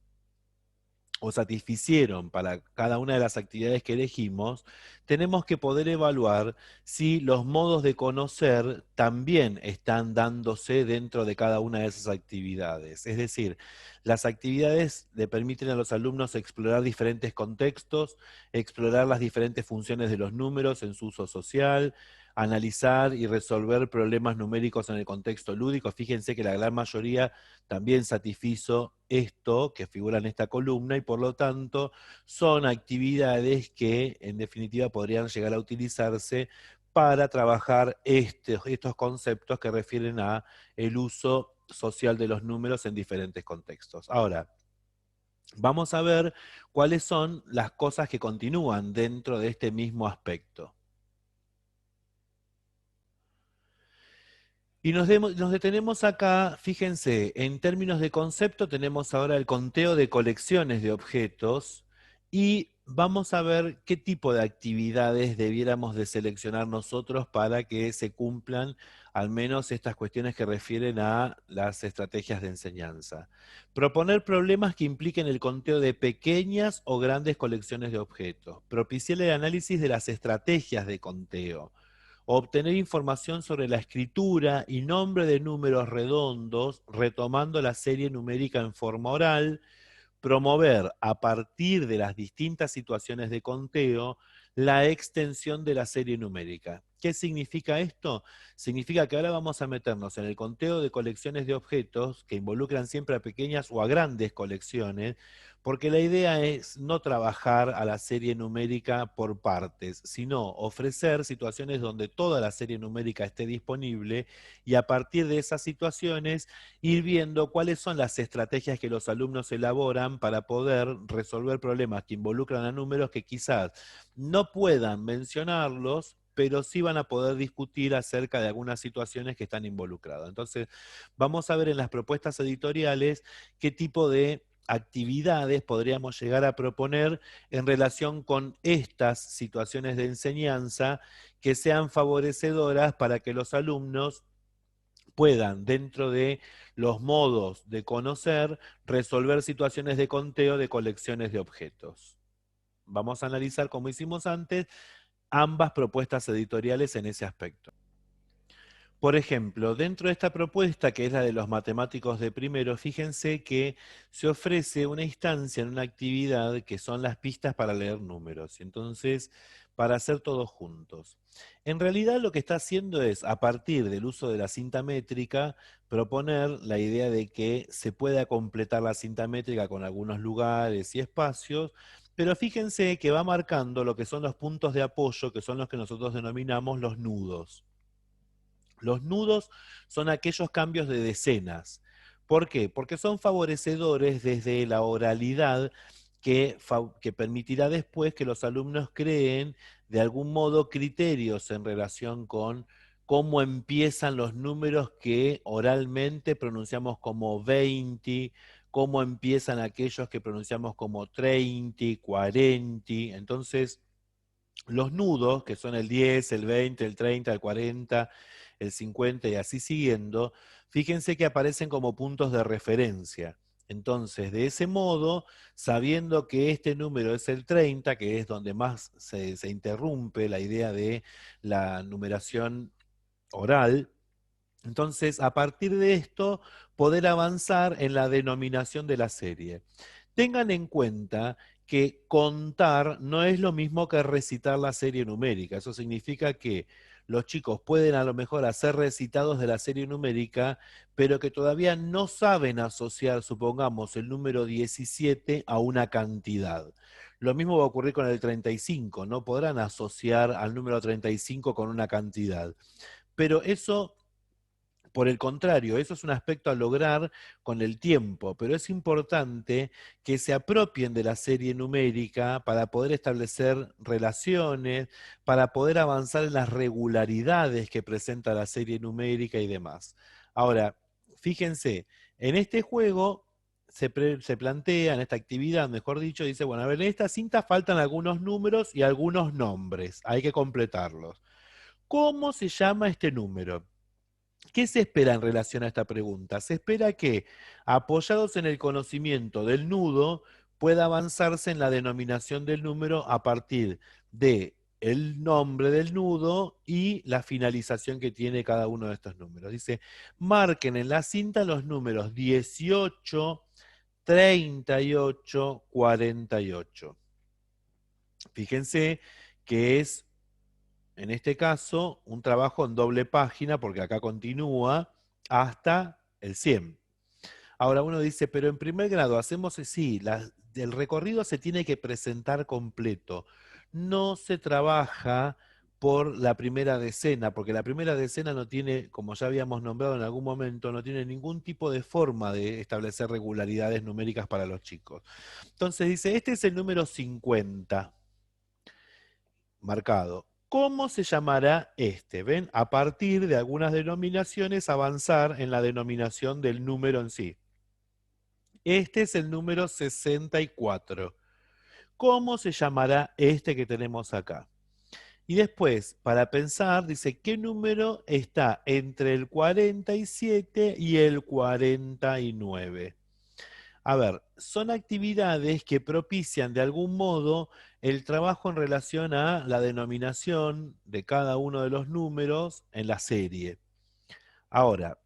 o satisficieron para cada una de las actividades que elegimos, tenemos que poder evaluar si los modos de conocer también están dándose dentro de cada una de esas actividades. Es decir, las actividades le permiten a los alumnos explorar diferentes contextos, explorar las diferentes funciones de los números en su uso social, analizar y resolver problemas numéricos en el contexto lúdico. Fíjense que la gran mayoría también satisfizo esto que figura en esta columna y por lo tanto son actividades que en definitiva podrían llegar a utilizarse para trabajar estos conceptos que refieren a el uso social de los números en diferentes contextos. Ahora, vamos a ver cuáles son las cosas que continúan dentro de este mismo aspecto. Y nos detenemos acá, fíjense, en términos de concepto tenemos ahora el conteo de colecciones de objetos y vamos a ver qué tipo de actividades debiéramos de seleccionar nosotros para que se cumplan al menos estas cuestiones que refieren a las estrategias de enseñanza. Proponer problemas que impliquen el conteo de pequeñas o grandes colecciones de objetos. Propiciar el análisis de las estrategias de conteo, obtener información sobre la escritura y nombre de números redondos, retomando la serie numérica en forma oral, promover a partir de las distintas situaciones de conteo la extensión de la serie numérica. ¿Qué significa esto? Significa que ahora vamos a meternos en el conteo de colecciones de objetos que involucran siempre a pequeñas o a grandes colecciones, porque la idea es no trabajar a la serie numérica por partes, sino ofrecer situaciones donde toda la serie numérica esté disponible y a partir de esas situaciones ir viendo cuáles son las estrategias que los alumnos elaboran para poder resolver problemas que involucran a números que quizás no puedan mencionarlos, pero sí van a poder discutir acerca de algunas situaciones que están involucradas. Entonces, vamos a ver en las propuestas editoriales qué tipo de actividades podríamos llegar a proponer en relación con estas situaciones de enseñanza que sean favorecedoras para que los alumnos puedan, dentro de los modos de conocer, resolver situaciones de conteo de colecciones de objetos. Vamos a analizar, como hicimos antes, ambas propuestas editoriales en ese aspecto. Por ejemplo, dentro de esta propuesta, que es la de los matemáticos de primero, fíjense que se ofrece una instancia en una actividad que son las pistas para leer números. Entonces, para hacer todos juntos. En realidad lo que está haciendo es, a partir del uso de la cinta métrica, proponer la idea de que se pueda completar la cinta métrica con algunos lugares y espacios, pero fíjense que va marcando lo que son los puntos de apoyo, que son los que nosotros denominamos los nudos. Los nudos son aquellos cambios de decenas. ¿Por qué? Porque son favorecedores desde la oralidad que permitirá después que los alumnos creen de algún modo criterios en relación con cómo empiezan los números que oralmente pronunciamos como 20, cómo empiezan aquellos que pronunciamos como 30, 40. Entonces, los nudos, que son el 10, el 20, el 30, el 40, el 50 y así siguiendo, fíjense que aparecen como puntos de referencia. Entonces, de ese modo, sabiendo que este número es el 30, que es donde más se interrumpe la idea de la numeración oral, entonces, a partir de esto, poder avanzar en la denominación de la serie. Tengan en cuenta que contar no es lo mismo que recitar la serie numérica. Eso significa que los chicos pueden a lo mejor hacer recitados de la serie numérica, pero que todavía no saben asociar, supongamos, el número 17 a una cantidad. Lo mismo va a ocurrir con el 35, no podrán asociar al número 35 con una cantidad. Pero eso, por el contrario, eso es un aspecto a lograr con el tiempo, pero es importante que se apropien de la serie numérica para poder establecer relaciones, para poder avanzar en las regularidades que presenta la serie numérica y demás. Ahora, fíjense, en este juego se plantea, en esta actividad, mejor dicho, dice, bueno, a ver, en esta cinta faltan algunos números y algunos nombres, hay que completarlos. ¿Cómo se llama este número? ¿Qué se espera en relación a esta pregunta? Se espera que, apoyados en el conocimiento del nudo, pueda avanzarse en la denominación del número a partir de el nombre del nudo y la finalización que tiene cada uno de estos números. Dice, marquen en la cinta los números 18, 38, 48. Fíjense que es en este caso, un trabajo en doble página, porque acá continúa hasta el 100. Ahora uno dice, pero en primer grado hacemos así, el recorrido se tiene que presentar completo. No se trabaja por la primera decena, porque la primera decena no tiene, como ya habíamos nombrado en algún momento, no tiene ningún tipo de forma de establecer regularidades numéricas para los chicos. Entonces dice, este es el número 50 marcado. ¿Cómo se llamará este? ¿Ven? A partir de algunas denominaciones avanzar en la denominación del número en sí. Este es el número 64. ¿Cómo se llamará este que tenemos acá? Y después, para pensar, dice, ¿qué número está entre el 47 y el 49? A ver, son actividades que propician de algún modo el trabajo en relación a la denominación de cada uno de los números en la serie. Ahora,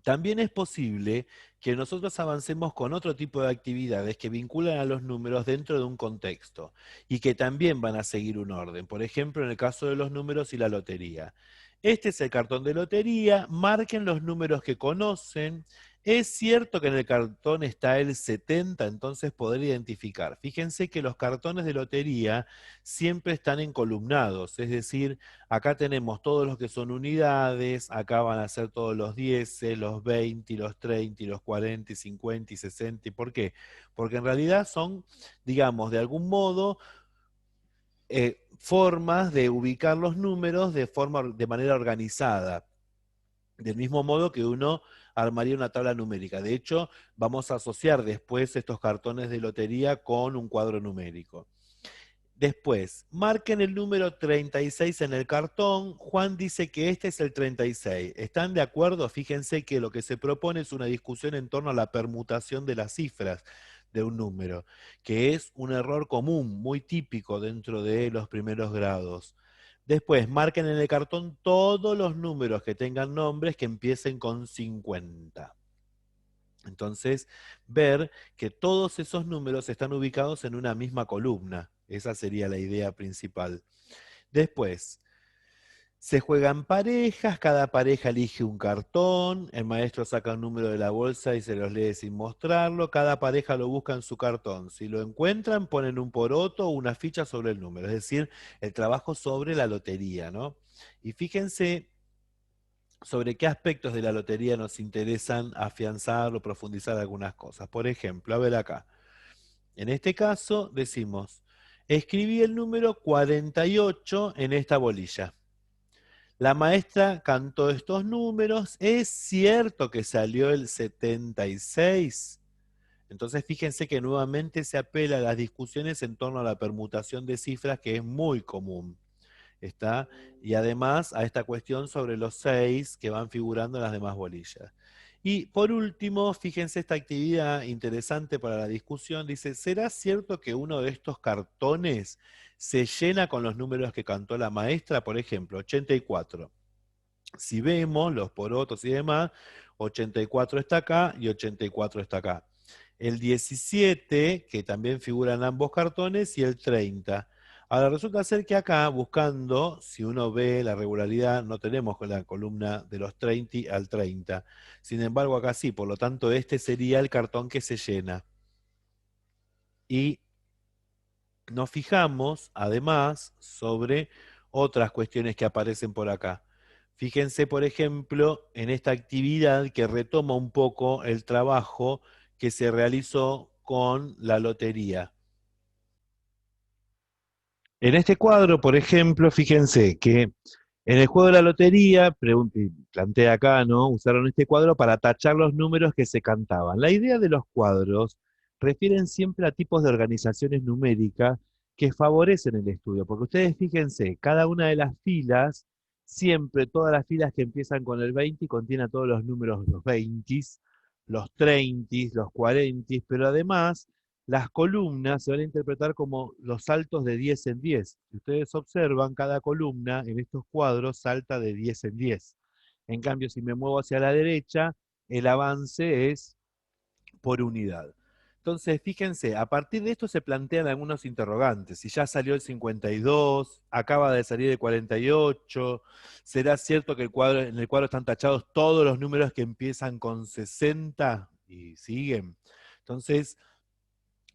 también es posible que nosotros avancemos con otro tipo de actividades que vinculan a los números dentro de un contexto y que también van a seguir un orden. Por ejemplo, en el caso de los números y la lotería. Este es el cartón de lotería, marquen los números que conocen. Es cierto que en el cartón está el 70, entonces poder identificar. Fíjense que los cartones de lotería siempre están encolumnados, es decir, acá tenemos todos los que son unidades, acá van a ser todos los 10, los 20, los 30, los 40, 50 y 60. ¿Por qué? Porque en realidad son, digamos, de algún modo, formas de ubicar los números de manera organizada. Del mismo modo que uno armaría una tabla numérica. De hecho, vamos a asociar después estos cartones de lotería con un cuadro numérico. Después, marquen el número 36 en el cartón. Juan dice que este es el 36. ¿Están de acuerdo? Fíjense que lo que se propone es una discusión en torno a la permutación de las cifras de un número, que es un error común, muy típico dentro de los primeros grados. Después, marquen en el cartón todos los números que tengan nombres que empiecen con 50. Entonces, ver que todos esos números están ubicados en una misma columna. Esa sería la idea principal. Después, se juegan parejas, cada pareja elige un cartón, el maestro saca un número de la bolsa y se los lee sin mostrarlo, cada pareja lo busca en su cartón. Si lo encuentran, ponen un poroto o una ficha sobre el número, es decir, el trabajo sobre la lotería, ¿no? Y fíjense sobre qué aspectos de la lotería nos interesan afianzar o profundizar algunas cosas. Por ejemplo, a ver acá. En este caso decimos, escribí el número 48 en esta bolilla. La maestra cantó estos números. ¿Es cierto que salió el 76? Entonces fíjense que nuevamente se apela a las discusiones en torno a la permutación de cifras, que es muy común. ¿Está? Y además a esta cuestión sobre los 6 que van figurando en las demás bolillas. Y por último, fíjense esta actividad interesante para la discusión. Dice, ¿será cierto que uno de estos cartones se llena con los números que cantó la maestra? Por ejemplo, 84. Si vemos los porotos y demás, 84 está acá y 84 está acá. El 17, que también figura en ambos cartones, y el 30. Ahora resulta ser que acá, buscando, si uno ve la regularidad, no tenemos la columna de los 30 al 30. Sin embargo, acá sí, por lo tanto, este sería el cartón que se llena. Y nos fijamos, además, sobre otras cuestiones que aparecen por acá. Fíjense, por ejemplo, en esta actividad que retoma un poco el trabajo que se realizó con la lotería. En este cuadro, por ejemplo, fíjense que en el juego de la lotería, plantea acá, ¿no? Usaron este cuadro para tachar los números que se cantaban. La idea de los cuadros refieren siempre a tipos de organizaciones numéricas que favorecen el estudio, porque ustedes fíjense, cada una de las filas, siempre todas las filas que empiezan con el 20 contienen todos los números, los 20, los 30, los 40, pero además las columnas se van a interpretar como los saltos de 10 en 10. Si ustedes observan, cada columna en estos cuadros salta de 10 en 10. En cambio, si me muevo hacia la derecha, el avance es por unidad. Entonces, fíjense, a partir de esto se plantean algunos interrogantes. Si ya salió el 52, acaba de salir el 48, ¿será cierto que en el cuadro están tachados todos los números que empiezan con 60 y siguen? Entonces,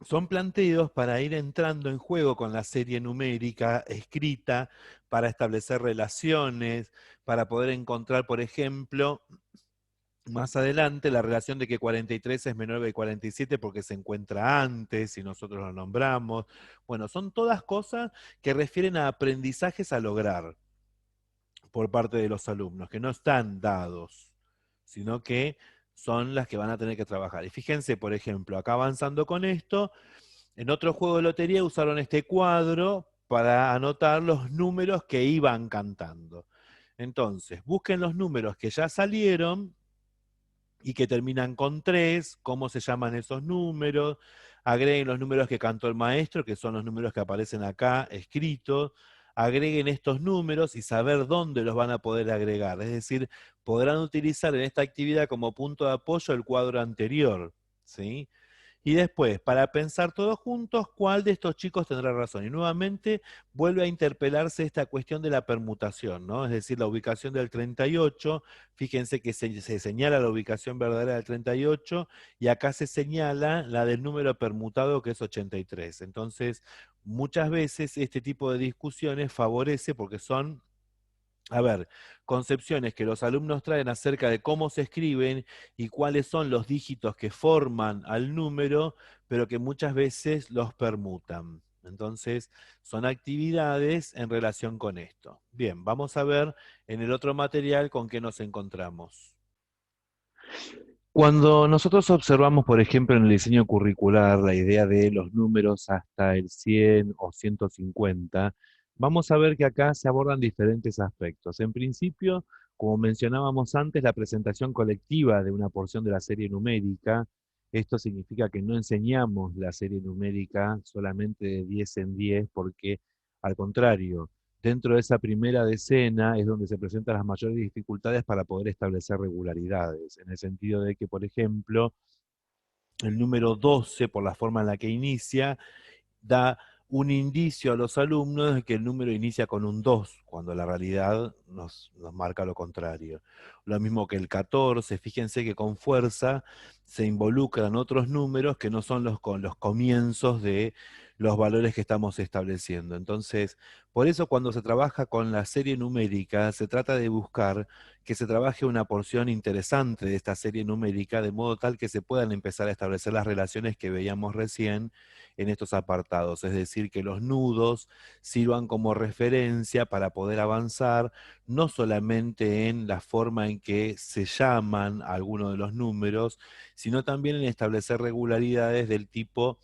son planteos para ir entrando en juego con la serie numérica escrita, para establecer relaciones, para poder encontrar, por ejemplo, más adelante la relación de que 43 es menor que 47 porque se encuentra antes y nosotros lo nombramos. Bueno, son todas cosas que refieren a aprendizajes a lograr por parte de los alumnos, que no están dados, sino que son las que van a tener que trabajar. Y fíjense, por ejemplo, acá avanzando con esto, en otro juego de lotería usaron este cuadro para anotar los números que iban cantando. Entonces, busquen los números que ya salieron y que terminan con 3, cómo se llaman esos números, agreguen los números que cantó el maestro, que son los números que aparecen acá escritos, agreguen estos números y saber dónde los van a poder agregar. Es decir, podrán utilizar en esta actividad como punto de apoyo el cuadro anterior, ¿sí? Y después, para pensar todos juntos, ¿cuál de estos chicos tendrá razón? Y nuevamente vuelve a interpelarse esta cuestión de la permutación, ¿no? Es decir, la ubicación del 38, fíjense que se señala la ubicación verdadera del 38 y acá se señala la del número permutado que es 83. Entonces, muchas veces este tipo de discusiones favorece porque son, a ver, concepciones que los alumnos traen acerca de cómo se escriben y cuáles son los dígitos que forman al número, pero que muchas veces los permutan. Entonces, son actividades en relación con esto. Bien, vamos a ver en el otro material con qué nos encontramos. Cuando nosotros observamos, por ejemplo, en el diseño curricular la idea de los números hasta el 100 o 150, vamos a ver que acá se abordan diferentes aspectos. En principio, como mencionábamos antes, la presentación colectiva de una porción de la serie numérica. Esto significa que no enseñamos la serie numérica solamente de 10 en 10, porque al contrario, dentro de esa primera decena es donde se presentan las mayores dificultades para poder establecer regularidades, en el sentido de que, por ejemplo, el número 12, por la forma en la que inicia, da un indicio a los alumnos de que el número inicia con un 2, cuando la realidad nos marca lo contrario. Lo mismo que el 14, fíjense que con fuerza se involucran otros números que no son con los comienzos de los valores que estamos estableciendo. Entonces, por eso cuando se trabaja con la serie numérica, se trata de buscar que se trabaje una porción interesante de esta serie numérica, de modo tal que se puedan empezar a establecer las relaciones que veíamos recién en estos apartados, es decir, que los nudos sirvan como referencia para poder avanzar, no solamente en la forma en que se llaman algunos de los números, sino también en establecer regularidades del tipo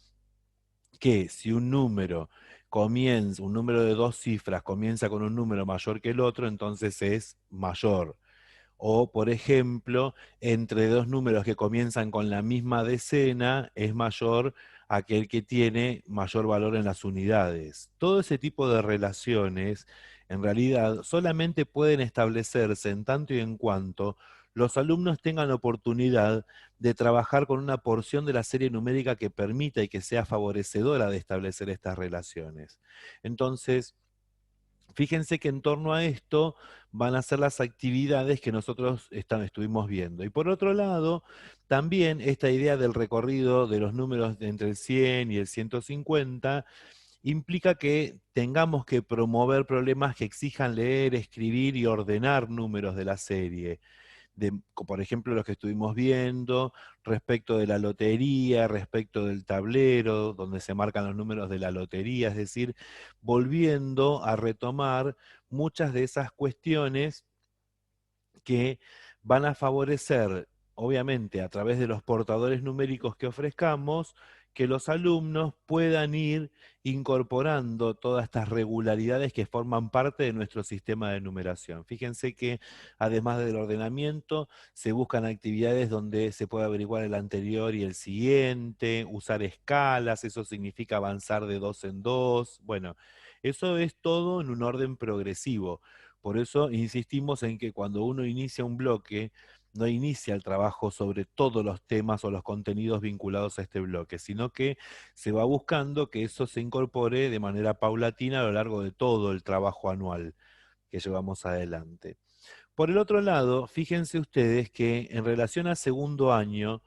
que si un número comienza, un número de dos cifras comienza con un número mayor que el otro, entonces es mayor. O, por ejemplo, entre dos números que comienzan con la misma decena es mayor aquel que tiene mayor valor en las unidades. Todo ese tipo de relaciones, en realidad, solamente pueden establecerse en tanto y en cuanto los alumnos tengan oportunidad de trabajar con una porción de la serie numérica que permita y que sea favorecedora de establecer estas relaciones. Entonces, fíjense que en torno a esto van a ser las actividades que nosotros estuvimos viendo. Y por otro lado, también esta idea del recorrido de los números entre el 100 y el 150 implica que tengamos que promover problemas que exijan leer, escribir y ordenar números de la serie por ejemplo, los que estuvimos viendo, respecto de la lotería, respecto del tablero, donde se marcan los números de la lotería, es decir, volviendo a retomar muchas de esas cuestiones que van a favorecer, obviamente, a través de los portadores numéricos que ofrezcamos, que los alumnos puedan ir incorporando todas estas regularidades que forman parte de nuestro sistema de numeración. Fíjense que además del ordenamiento, se buscan actividades donde se puede averiguar el anterior y el siguiente, usar escalas, eso significa avanzar de dos en dos. Bueno, eso es todo en un orden progresivo. Por eso insistimos en que cuando uno inicia un bloque, no inicia el trabajo sobre todos los temas o los contenidos vinculados a este bloque, sino que se va buscando que eso se incorpore de manera paulatina a lo largo de todo el trabajo anual que llevamos adelante. Por el otro lado, fíjense ustedes que en relación al segundo año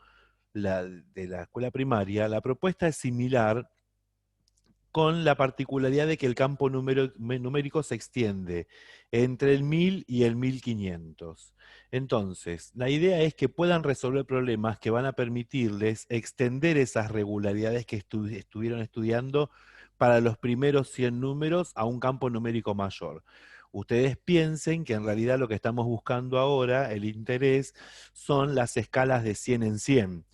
de la escuela primaria, la propuesta es similar con la particularidad de que el campo numérico se extiende entre el 1000 y el 1500. Entonces, la idea es que puedan resolver problemas que van a permitirles extender esas regularidades que estuvieron estudiando para los primeros 100 números a un campo numérico mayor. Ustedes piensen que en realidad lo que estamos buscando ahora, el interés, son las escalas de 100 en 100.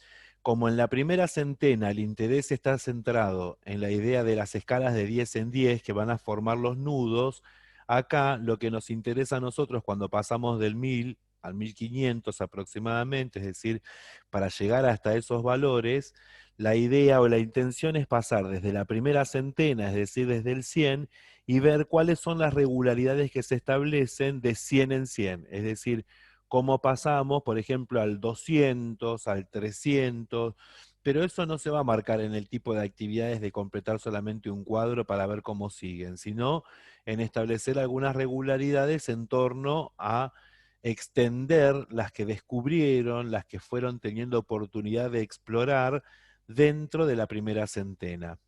Como en la primera centena el interés está centrado en la idea de las escalas de 10 en 10 que van a formar los nudos, acá lo que nos interesa a nosotros cuando pasamos del 1000 al 1500 aproximadamente, es decir, para llegar hasta esos valores, la idea o la intención es pasar desde la primera centena, es decir, desde el 100, y ver cuáles son las regularidades que se establecen de 100 en 100, es decir, cómo pasamos, por ejemplo, al 200, al 300, pero eso no se va a marcar en el tipo de actividades de completar solamente un cuadro para ver cómo siguen, sino en establecer algunas regularidades en torno a extender las que descubrieron, las que fueron teniendo oportunidad de explorar dentro de la primera centena.